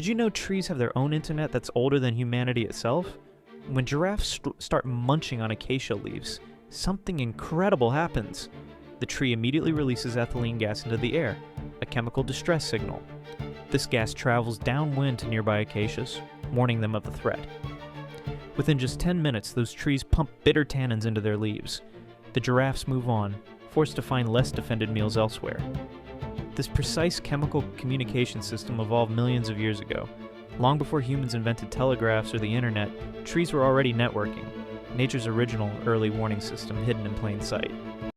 Did you know trees have their own internet that's older than humanity itself? When giraffes start munching on acacia leaves, something incredible happens. The tree immediately releases ethylene gas into the air, a chemical distress signal. This gas travels downwind to nearby acacias, warning them of the threat. Within just 10 minutes, those trees pump bitter tannins into their leaves. The giraffes move on, forced to find less defended meals elsewhere. This precise chemical communication system evolved millions of years ago. Long before humans invented telegraphs or the internet, trees were already networking, nature's original early warning system hidden in plain sight.